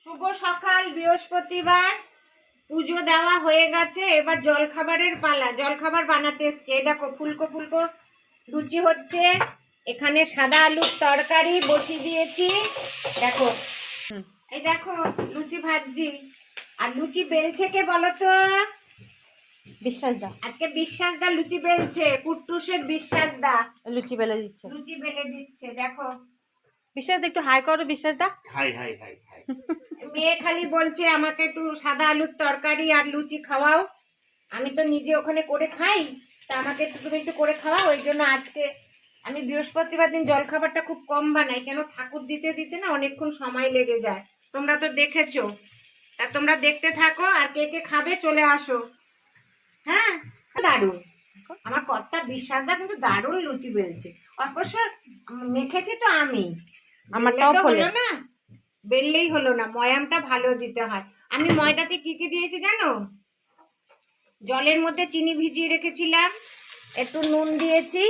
শুভ সকাল, বৃহস্পতিবার। পুজো দেওয়া হয়ে গেছে, এবার জলখাবারের পালা। জলখাবার বানাতে এসছে। এই দেখো ফুলকো ফুলকো লুচি হচ্ছে। এখানে সাদা আলুর তরকারি বসিয়ে দিয়েছি। দেখো, এই দেখো লুচি ভাজছি। আর লুচি বেলছে কে বলো তো? বিশ্বাস দা। আজকে বিশ্বাস দা লুচি বেলছে। কুট্টুসের বিশ্বাস দা লুচি বেলে দিচ্ছে। লুচি বেলে দিচ্ছে। দেখো, বিশ্বাস দা একটু হাই করো। বিশ্বাস দা হাই হাই হাই হাই। মেয়ে খালি বলছে আমাকে একটু সাদা আলুর তরকারি আর লুচি খাওয়াও। আমি তো নিজে ওখানে করে খাই, তা আমাকে একটু তুমি একটু করে খাওয়াও। ওই জন্য আজকে আমি বৃহস্পতিবার দিন জলখাবারটা খুব কম বানাই, কেন ঠাকুর দিতে দিতে না অনেকক্ষণ সময় লেগে যায়। তোমরা তো দেখেছো, তা তোমরা দেখতে থাকো। আর কে কে খাবে চলে আসো। হ্যাঁ, দারুণ। আমার কর্তা বিশ্বাসদা কিন্তু দারুণ লুচি বেলছে। অবশ্য মেখেছি তো আমি, আমারটাও বেললে তো ফোলে হলো না, বেললেই হলো না, ময়ামটা ভালো দিতে হয়। আমি ময়দাতে কি কি দিয়েছি জানো? জলের মধ্যে চিনি ভিজিয়ে রেখেছিলাম, একটু নুন দিয়েছি,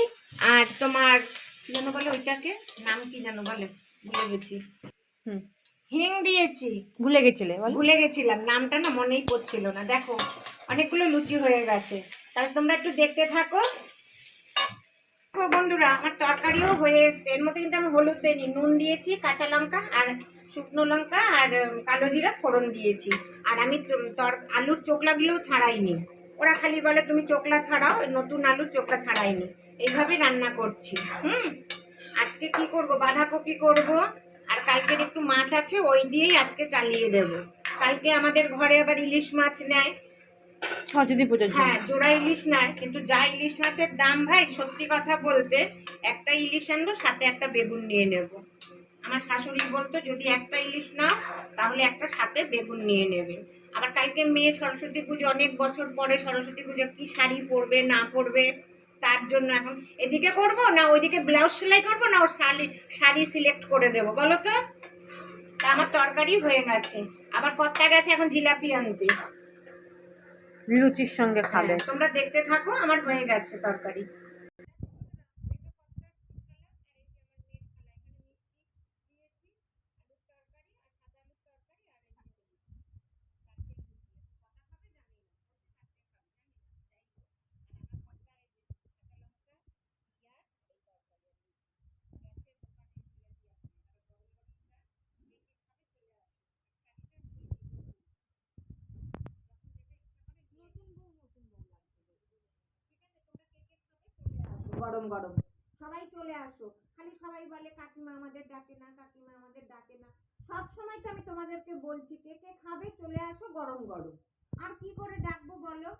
আর তোমার কি যেন বলে ওইটাকে, নাম কি যেন বলে, ভুলে গেছি। হিং দিয়েছি। ভুলে গেছিলে বল। ভুলে গেছিলাম নামটা, না মনেই পড়ছিল না। দেখো অনেকগুলো লুচি হয়ে গেছে, তাহলে তোমরা একটু দেখতে থাকো। বন্ধুরা, আমার তরকারিও হয়ে এসছে। এর মধ্যে কিন্তু আমি হলুদ দিইনি, নুন দিয়েছি, কাঁচা লঙ্কা আর শুকনো লঙ্কা আর কালো জিরা ফোড়ন দিয়েছি। আর আমি আলুর চোকলাগুলোও ছাড়াইনি। ওরা খালি বলে তুমি চোকলা ছাড়াও, নতুন আলুর চোকলা ছাড়াইনি। এইভাবে রান্না করছি। আজকে কি করব, বাঁধাকপি করব, আর কালকের একটু মাছ আছে, ওই দিয়েই আজকে চালিয়ে দেব। কালকে আমাদের ঘরে আবার ইলিশ মাছ নেয়। সরস্বতী পুজোর জন্য। হ্যাঁ, জোড়া ইলিশ নয়, কিন্তু যা ইলিশ মাছের দাম ভাই, সত্যি কথা বলতে, একটা ইলিশ আনবো, সাথে একটা বেগুন নিয়ে নেব। আমার শাশুড়ি বলতো যদি একটা ইলিশ নাও তাহলে একটা সাথে বেগুন নিয়ে নেবে। আবার কালকে মেয়ে সরস্বতী পুজো, অনেক বছর পরে সরস্বতী পুজো, কি শাড়ি পরবে না পরবে, তার জন্য এখন এদিকে করব না ওইদিকে ব্লাউজ সেলাই করব, না ওর শাড়ি সিলেক্ট করে দেবো বলো তো। তা আমার তরকারি হয়ে গেছে, আবার কর্তা গেছে এখন জিলাপি আনতে। লুচির সঙ্গে খাবে। তোমরা দেখতে থাকো, আমার হয়ে গেছে তরকারি। গরম গরম সবাই চলে আসো। খালি সবাই বলে কাকিমা আমাদের ডাকে না, কাকিমা আমাদের ডাকে না। সব সময় তো আমি তোমাদেরকে বলছি কে কে খাবে চলে আসো গরম গরম। আর কি করে ডাকবো বলো?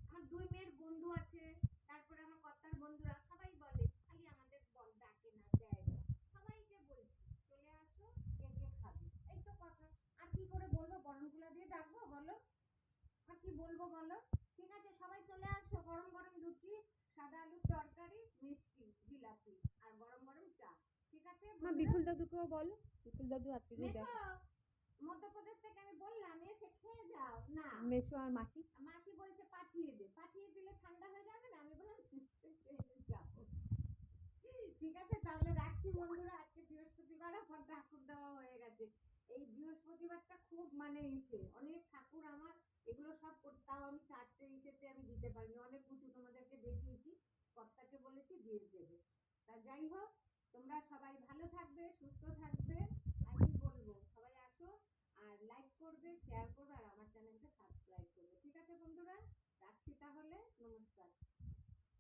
আমার দুই মেয়ের বন্ধু আছে, তারপরে আমার কর্তার বন্ধুরা সবাই বলে খালি আমাদের ডাকে না, দেয় না। সবাইকে বলছি চলে আসো, কে কে খাবে, এই তো কথা। আর কি করে বলবো, গরমগুলা দিয়ে ডাকবো বলো? আর কি বলবো বলো? ঠিক আছে, সবাই চলে আসো। গরম গরম লুচি, সাদা আলুর তরকারি, মিষ্টি, জিলাপি আর গরম গরম চা। ঠিক আছে, বিপুল দাদুকেও বলো। বিপুল দাদু আজকে মধ্যপ্রদেশ থেকে আমি বললাম এসে খেয়ে যাও না। মেসো আর মাসি। মাসি বলছে পাঠিয়ে দে, পাঠিয়ে দিলে ঠান্ডা হয়ে যাবে না। আমি বললাম যাবো। ঠিক আছে, তাহলে রাখছি বন্ধুরা। আজকে বৃহস্পতিবার, আমার ঠাকুর দেওয়া হয়ে গেছে। এই বৃহস্পতিবারটা খুব মানে ইসে, অনেক ঠাকুর আমার, এগুলো সব তাও আমি 4টে ইসেতে আমি দিতে পারিনি। অনেক কিছু তোমাদেরকে দেখিয়েছি, কর্তাকে বলেছি দিয়ে দেবে। তা যাই হোক, তোমরা সবাই ভালো থাকবে, সুস্থ থাকবে। আর কি বলবো, সবাই আসো আর লাইক করবে, শেয়ার করবে, আর আমার চ্যানেল